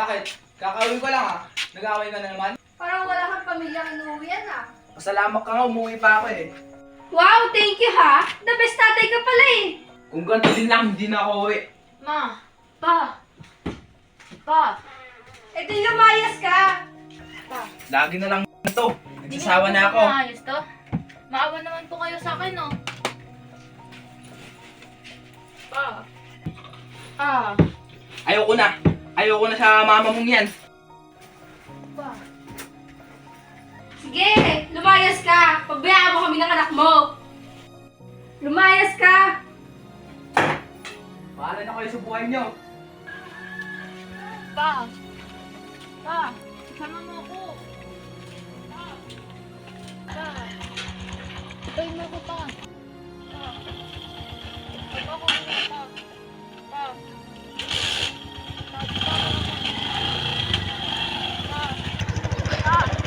Bakit? Kakawin ko lang Nag-away ka na naman? Parang wala kang pamilyang inuwian Pasalamat ka nga, umuwi pa ako eh. Wow, thank you ha! The best tatay ka pala eh! Kung ganito din lang, hindi na ako uwi. Ma! Pa! Pa! Eh di lumayas ka! Lagi na lang ito. Nagsasawa na ako. Maayos to. Maawa naman po kayo sa akin, no? Pa! Pa! Ayoko na. Ayoko na sa mama mong yan. Pa! Sige, lumayas ka! Pagbayaan mo kami ng anak mo! Lumayas ka! Bahala na kayo sa buhay niyo. Pa! Pa! Sama mo ako! Pa! Pa! Tayo mo ako, pa! Pa! Sama ako, pa! Pa! Pa! Pa! Pa!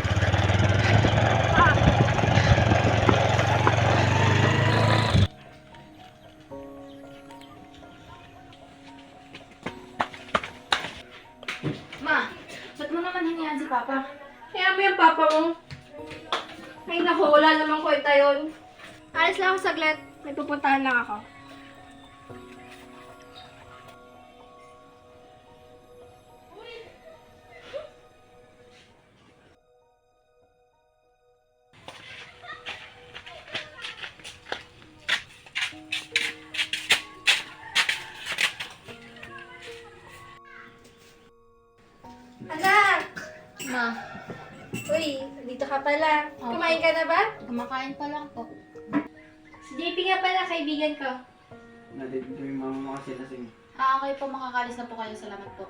Ma, ba't mo naman hinihan si Papa? Kaya mo yung papa mo. Ay naku, wala namang kwenta yun. Alis lang ako saglit. May pupuntahan lang ako. Anak! Ma, Uy, dito ka pala. Opo. Kumain ka na ba? kumakain pa lang po. Si JP nga pala, kaibigan ko. Nandito yung mama mo kasi lasing. Okay po, makakalis na po kayo. Salamat po.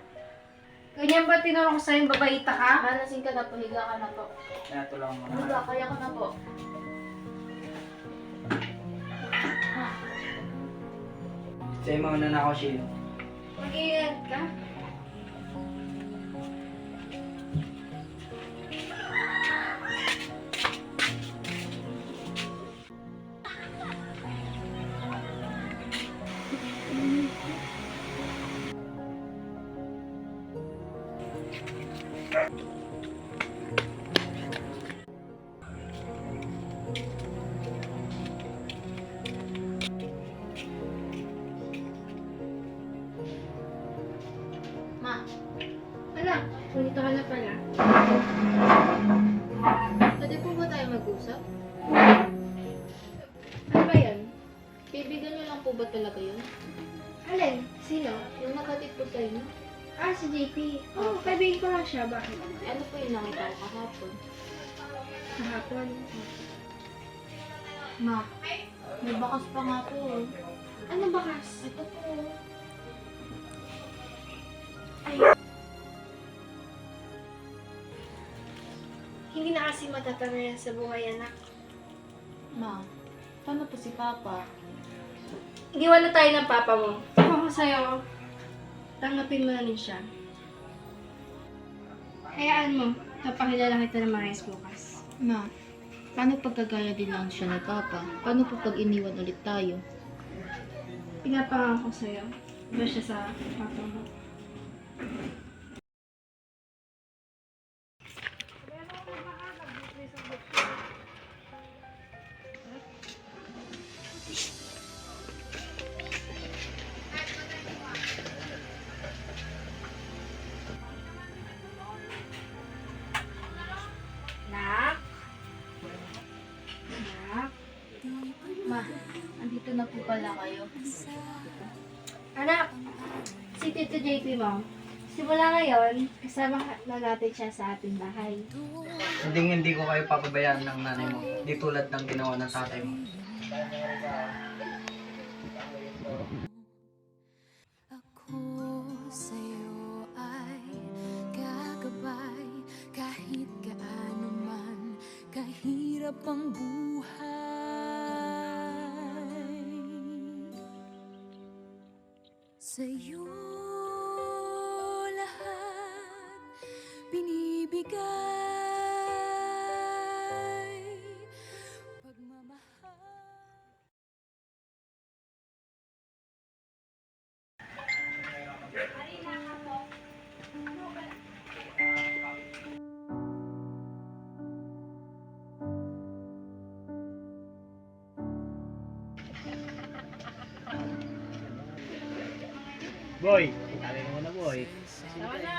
Ganyan ba tinuro ko sa'yo, babaita ka? Malasing ka na po, higa ka na po. Kaya ito lang mga. Higa, kaya ko na po. Sa'yo mga nanakaw siya. Mag-iingat ka. Ma, Anak, nandito ka na pala. pwede po ba tayo mag-usap? Ano ba yan? Kaibigan niyo lang po ba talaga yun? Alin? Sino? Yung nakatid po sa inyo? Ah, si JP. Oo, kaibigan ko lang siya. Bakit? Ano po yung nakita ko kahapon? Kahapon. Ma, may bakas pa nga po. Ano bakas? Ito po. Hindi na kasi matatangay sa buhay, anak. Ma, paano po si Papa? Iniwan na tayo ng papa mo. Ako sa'yo, tanggapin mo na rin siya. Hayaan mo, napakilala kita ng maayos bukas. Ma, paano pagkagaya din lang siya ni Papa? Paano po pag iniwan ulit tayo? Pinapangalan ko sa'yo. Iba siya sa papa mo. Nak? Nak? Ma, andito na po pala kayo. Anak, si Tito JP mo. Simula ngayon, kasama na natin siya sa ating bahay. Hindi ko kayo papabayaan ng nanay mo. Di tulad ng ginawa ng tatay mo. Ako sa'yo ay gagabay kahit gaano man kahirap ang buhay. Sa'yo lahat binibigay. Pagmamahal. Boy, sabi mo na boy. Tama na.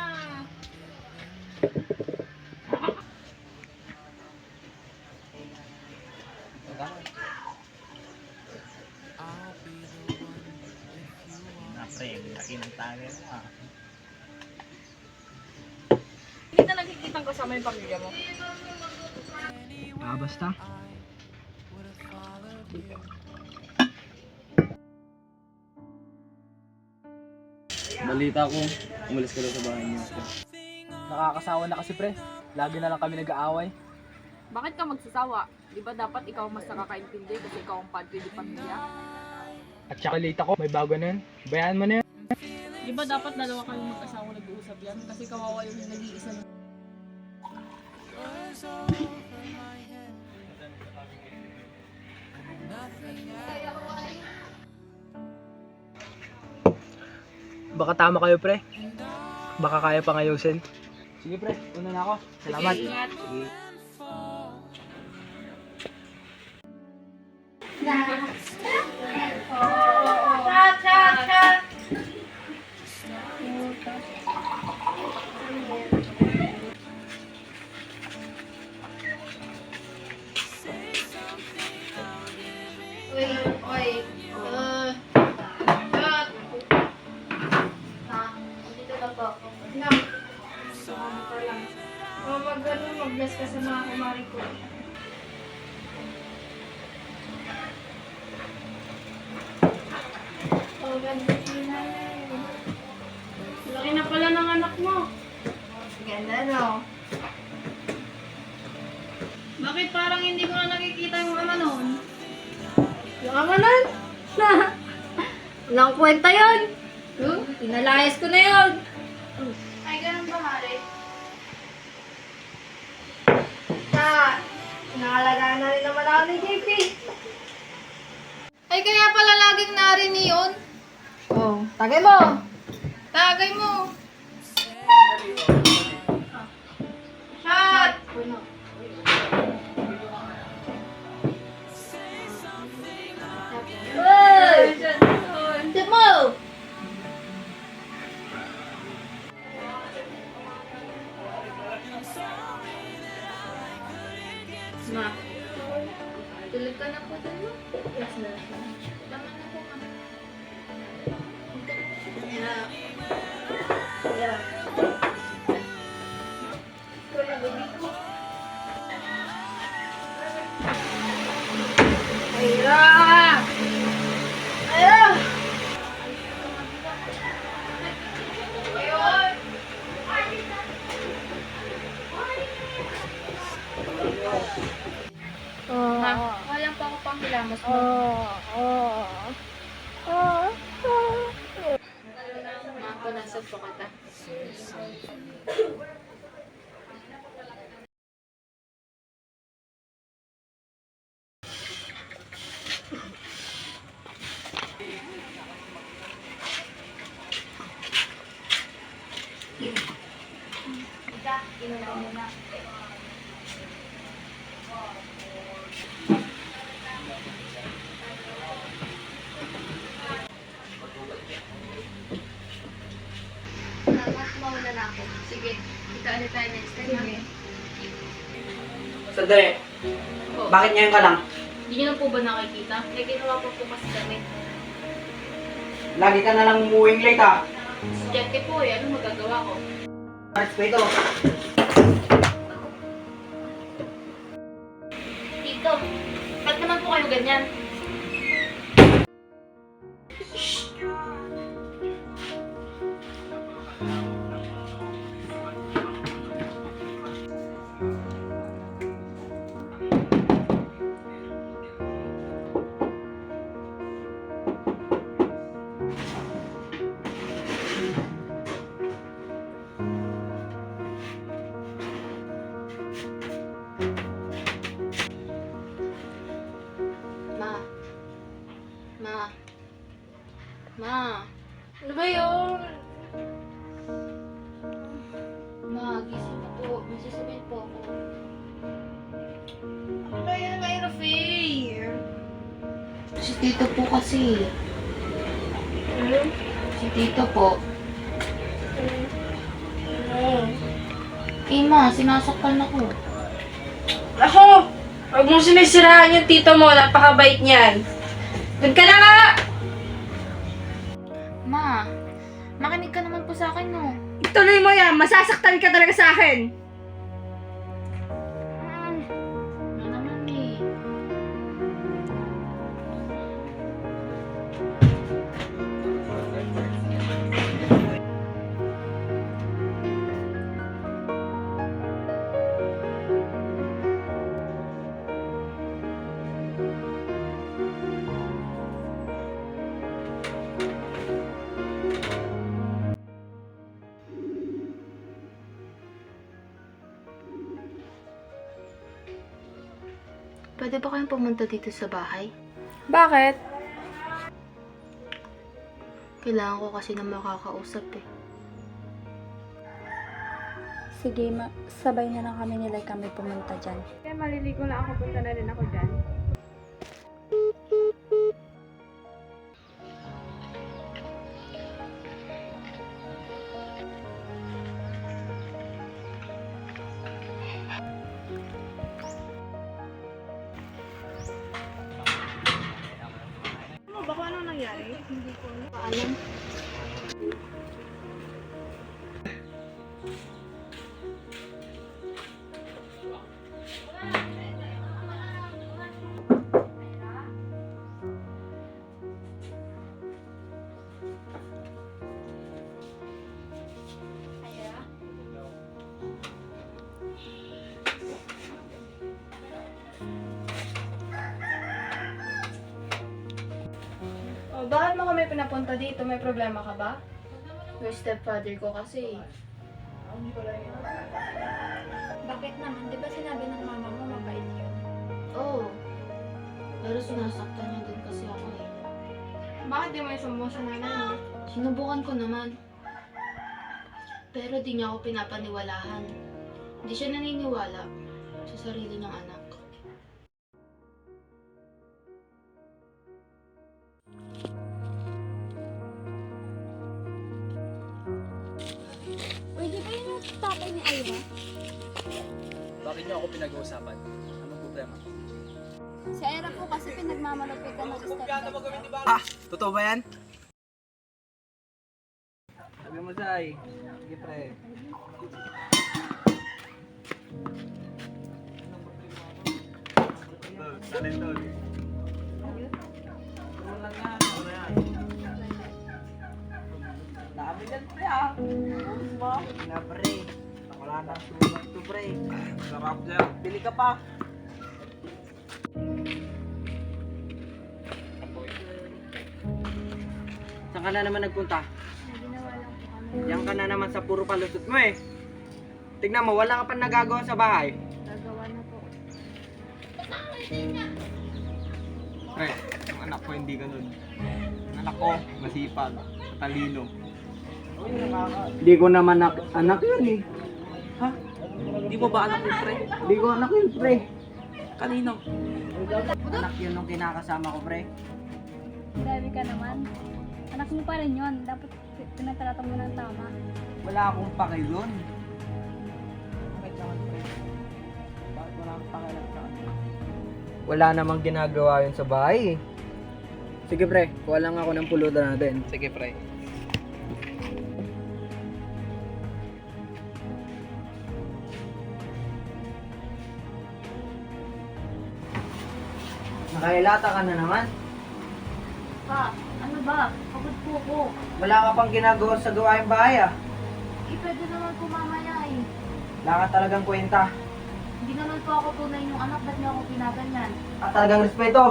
Pre, laki ng tagal mo ah. Hindi na nakikita kasama yung pamilya mo. Basta. Balita ko, umalis ka daw sa bahay niyo. Nakakasawa na kasi pre. Lagi na lang kami nag-aaway. Bakit ka magsasawa? Di ba dapat ikaw ang mas nakakaintindi kasi ikaw ang padre di pamilya? At saka late ako, may bago na yun. Bayaan mo na yun. Di ba dapat dalawa kayong mag-asawa nag-uusap yan? Kasi kawawa yung nag-iisa na. Baka tama kayo pre. Baka kaya pang ayusin. Sige pre, una na ako. Salamat. Ingat. Chat! Oy. Chat! Dito na po. Na. Mag-bless ka sa mga kumari ko. Oh, ganda na. Laki na pala ng anak mo. Ganda, no? Bakit parang hindi ko na nakikita yung ama noon? Yung ama nun? Walang kwenta yun. Pinalayas ko na yun. Ay, ganun ba, Mare? Nakalagaan na rin naman ako ni JP. Ay, kaya pala laging narinig yun. Oh, tagay mo. Tagay mo. Shot! Uy! Shot mo! Ma. Tulog ka na po dun mo. Yes, na. Tama na po, ma. Yeah. Ayra! Ayra! Ayun! Ma, walang pa ako pang hilamos mo. Ma, punasad po kita. Mauna na ako. Sige, kita ulit tayo next time. Sige. Sandali. Bakit ngayon ka lang? Hindi niyo na po ba nakikita? May ginawa po po kasi kami. Lagi ka na lang umuwing late ah. Estudyante po eh, ano magagawa ko? Respeto. Tito, ba't naman po kayo ganyan? Ma. Ma. Ma. Ano ba yun? Ma, gising na po. May sasabihin po ako. Ano ba yan kay Rafael? Si Tito po kasi. Si Tito po. Ma, sinasaktan ako. Ako! Huwag mong sinisiraan yung tito mo. Napakabait niyan. Doon ka na nga! Ma, makinig ka naman po sa akin, no? Ituloy mo yan. Masasaktan ka talaga sa akin. Ano naman eh. Pwede ba kayong pumunta dito sa bahay? Bakit? Kailangan ko kasi na makakausap eh. Sige, sabay na lang kami nila kami pumunta dyan. Kaya maliligo na ako. Punta na rin ako dyan. Baka ano nangyari? Hindi ko alam. Oh, bakit mo kami pinapunta dito? May problema ka ba? Yung stepfather ko kasi. Bakit naman? Di ba sinabi ng mama mo mabait yun? Oo. Pero sinasaktan niya din kasi ako eh. Bakit di mo isumbong sa nanay mo? Sinubukan ko naman. Pero di niya ako pinapaniwalahan. Hindi siya naniniwala sa sarili niyang anak. Uy, di ba yung tatay ni Ira? Bakit niyo ako pinag-uusapan? Anong problema? Si Ira po kasi pinagmamalupit ka ng stepdad. Ah! Totoo ba yan? Sabi mo, Zay. Sige, pre. Dami yan, pre, ah. Na, pre. Wala na sulat to, pre. Sarap dyan. Bili ka pa. Saan ka na naman nagpunta? Yan ka na naman sa puro palusot mo eh. Tignan mo, wala ka pa nagagawa sa bahay. Gagawa na po. Pre, yung anak ko hindi ganun. Ang anak ko, masipag, matalino. Hindi ko naman anak yun eh. Ha? Hindi mo ba anak yun, pre? Hindi ko anak yun, pre. Kanino? Anak yun nung kinakasama ko, pre. Grabe ka naman. Anak mo pa rin yun. Dapat pinatrata mo ng tama. Wala akong pakilon. Bakit naman, pre? Bakit wala akong pakialam sa kanya? Wala namang ginagawa yun sa bahay eh. Sige, pre. Kuha lang ako ng pulutan natin. Sige, pre. Nakailata ka na naman. Pa, ano ba? Pagod po ko. Wala ka pang ginagawa sa gawaing bahay ah. Pwede naman po mamaya eh. Wala ka talagang kwenta. Hindi naman po ako tunay yung anak, ba't niyo ako pinaganyan? At talagang respeto.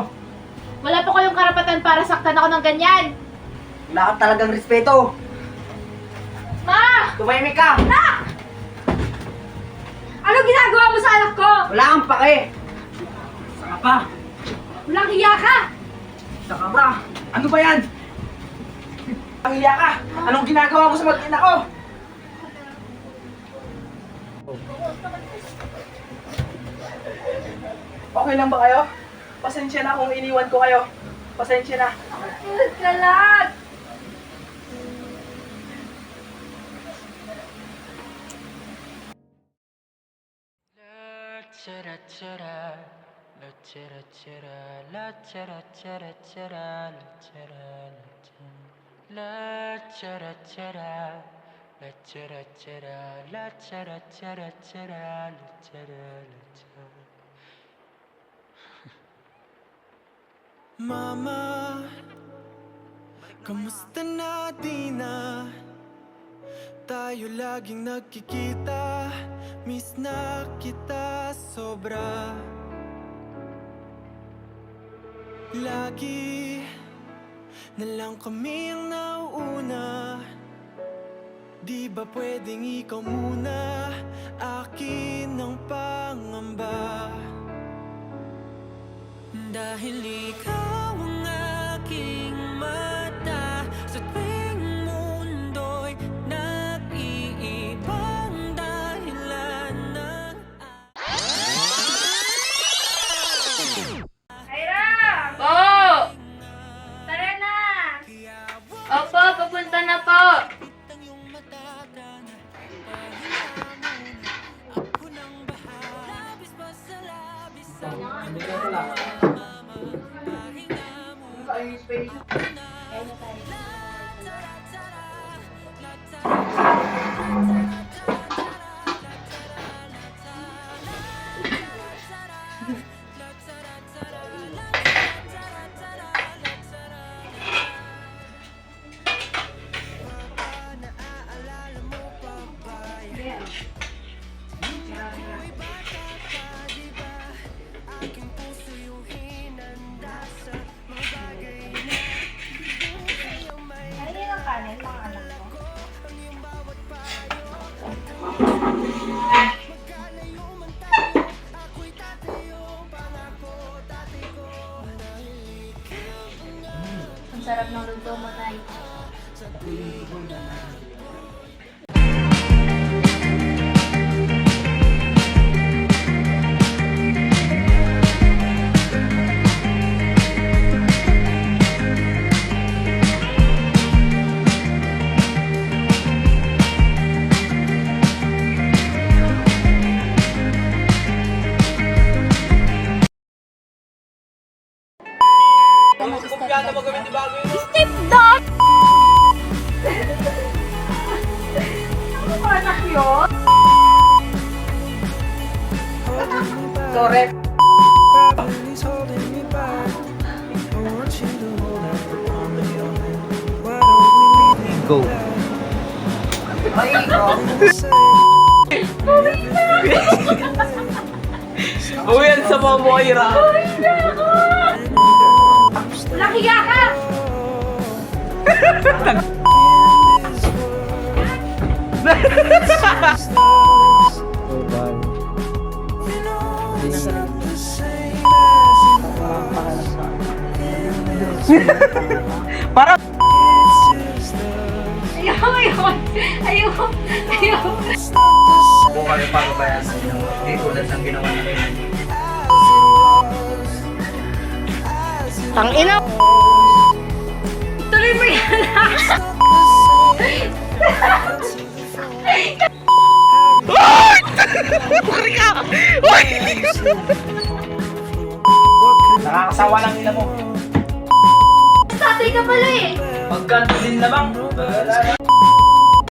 Wala po kayong karapatan para saktan ako ng ganyan! Wala ka talagang respeto. Ma! Tumahimik ka. Ano ginagawa mo sa anak ko? Wala kang pake. Saka pa. Walang hiya ka! Saka pa. Ano ba yan? Ang iya ka. Anong ginagawa mo sa mag-ina ko? Okay lang ba kayo? Pasensya na kung iniwan ko kayo. Pasensya na. Kalat! Mama, kamusta na di na? Tayo laging nagkikita, miss na kita sobra. Lagi na lang kami ang nauuna. Di ba pwedeng ikaw muna, akin ang pangamba? Dahil ikaw ang aking mata, sa tuwing mundo'y nag-iibang dahilan ng Kyra! Po! Tara na! Opo, papunta na po. Ano yung kanin, mga anak mo? Ang sarap ng luto mo, Nay. Kumpiyanto mo gawin di bago yun. Ano ba anak yun? Sorry. Gravity's holding me back. I want you to hold out the palm of your hand. Why don't we leave it Go. at that? Uwian sa mga Moira. Nakiya ka! Para Ayoko! Ayoko! Ayoko! bukan yung pagbabayan sa inyo. Hindi tulad ng ginawa namin. Tangina! Tuloy mo yan! Nakakasawa lang nila mo. Tatay ka pala eh! Pagkanto din lamang.